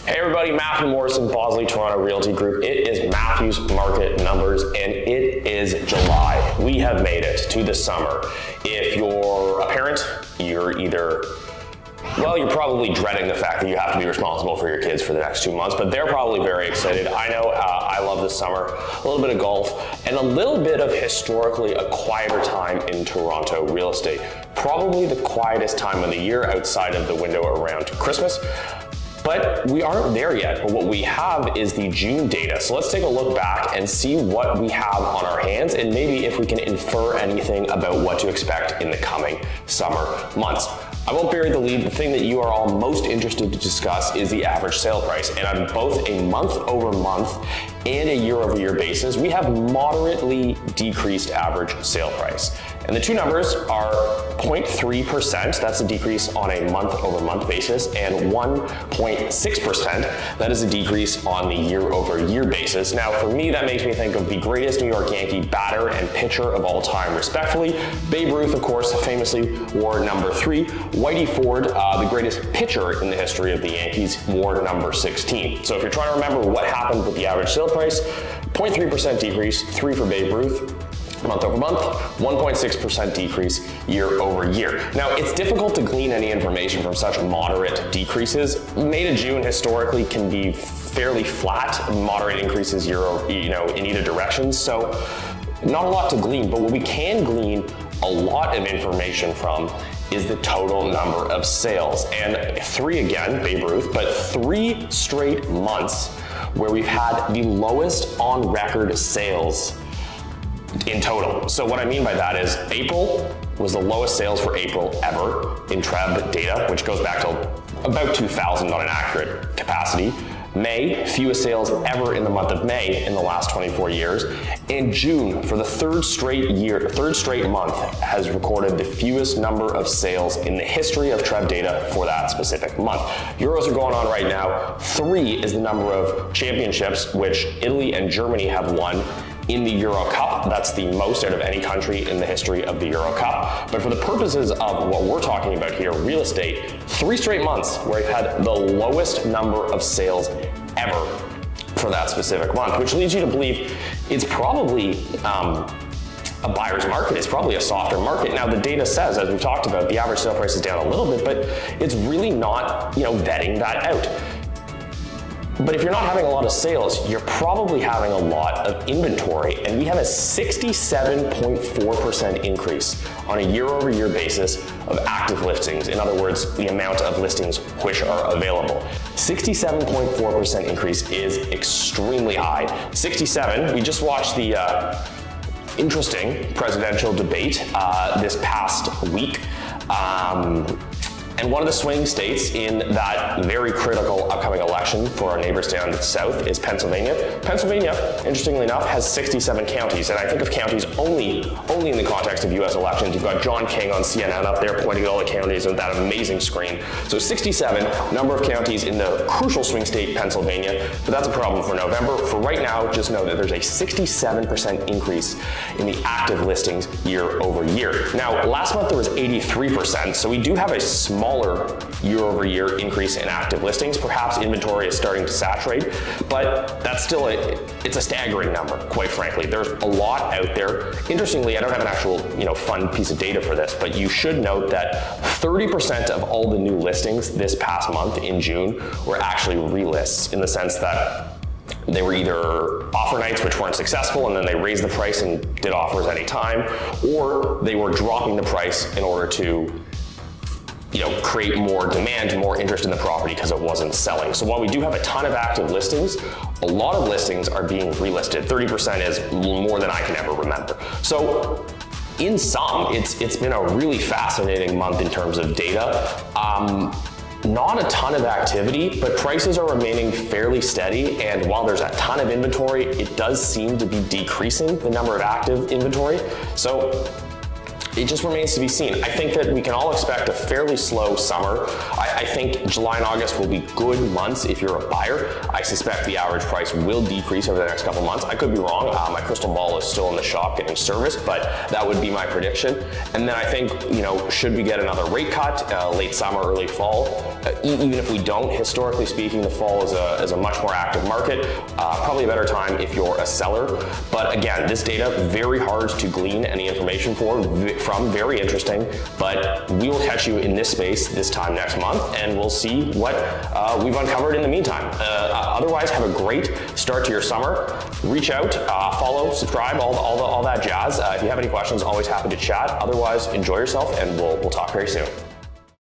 Hey everybody, Matthew Morrison, Bosley Toronto Realty Group. It is Matthew's Market Numbers and it is July. We have made it to the summer. If you're a parent, you're probably dreading the fact that you have to be responsible for your kids for the next 2 months, but they're probably very excited. I know I love this summer. A little bit of golf and a little bit of historically a quieter time in Toronto real estate. Probably the quietest time of the year outside of the window around Christmas. But we aren't there yet. But what we have is the June data. So let's take a look back and see what we have on our hands and maybe if we can infer anything about what to expect in the coming summer months. I won't bury the lead. The thing that you are all most interested to discuss is the average sale price. And on both a month-over-month and a year-over-year basis, we have moderately decreased average sale price. And the two numbers are 0.3%, that's a decrease on a month-over-month basis, and 1.6%, that is a decrease on the year-over-year basis. Now, for me, that makes me think of the greatest New York Yankee batter and pitcher of all time, respectfully. Babe Ruth, of course, famously wore number 3. Whitey Ford, the greatest pitcher in the history of the Yankees, wore number 16. So if you're trying to remember what happened with the average sale price, 0.3% decrease, 3 for Babe Ruth, month over month, 1.6% decrease year over year. Now, it's difficult to glean any information from such moderate decreases. May to June historically can be fairly flat, moderate increases in either direction. So not a lot to glean, but what we can glean a lot of information from is the total number of sales. And 3 again, Babe Ruth, but 3 straight months where we've had the lowest on record sales in total. So what I mean by that is April was the lowest sales for April ever in TREB data, which goes back to about 2000 on an accurate capacity. May, fewest sales ever in the month of May in the last 24 years. And June, for the third straight month, has recorded the fewest number of sales in the history of TREB data for that specific month. Euros are going on right now. 3 is the number of championships which Italy and Germany have won in the Euro Cup. That's the most out of any country in the history of the Euro Cup. But for the purposes of what we're talking about here, real estate, 3 straight months where we've had the lowest number of sales ever for that specific month, which leads you to believe it's probably a buyer's market. It's probably a softer market. Now, the data says, as we've talked about, the average sale price is down a little bit, but it's really not, vetting that out. But if you're not having a lot of sales, you're probably having a lot of inventory. And we have a 67.4% increase on a year-over-year basis of active listings. In other words, the amount of listings which are available. 67.4% increase is extremely high. 67, we just watched the interesting presidential debate this past week. And one of the swing states in that very critical upcoming election for our neighbors down to the south is Pennsylvania. Pennsylvania, interestingly enough, has 67 counties. And I think of counties only in the context of US elections. You've got John King on CNN up there pointing at all the counties with that amazing screen. So 67 number of counties in the crucial swing state, Pennsylvania. But that's a problem for November. For right now, just know that there's a 67% increase in the active listings year over year. Now, last month there was 83%. So we do have a smaller year-over-year increase in active listings. Perhaps inventory is starting to saturate, but that's still it's a staggering number, quite frankly. There's a lot out there. Interestingly, I don't have an actual fun piece of data for this, but you should note that 30% of all the new listings this past month in June were actually relists, in the sense that they were either offer nights which weren't successful and then they raised the price and did offers any time, or they were dropping the price in order to create more demand, more interest in the property because it wasn't selling. So while we do have a ton of active listings, a lot of listings are being relisted. 30% is more than I can ever remember. So in sum, it's been a really fascinating month in terms of data. Not a ton of activity, but prices are remaining fairly steady. And while there's a ton of inventory, it does seem to be decreasing the number of active inventory. So it just remains to be seen. I think that we can all expect a fairly slow summer. I think July and August will be good months if you're a buyer. I suspect the average price will decrease over the next couple months. I could be wrong. My crystal ball is still in the shop getting serviced, but that would be my prediction. And then I think, should we get another rate cut, late summer, early fall, even if we don't, historically speaking, the fall is a much more active market. Probably a better time if you're a seller. But again, this data, very hard to glean any information from, very interesting, but we will catch you in this space this time next month, and we'll see what we've uncovered in the meantime. Otherwise, have a great start to your summer. Reach out, follow, subscribe, all that jazz. If you have any questions, always happy to chat. Otherwise, enjoy yourself, and we'll talk very soon.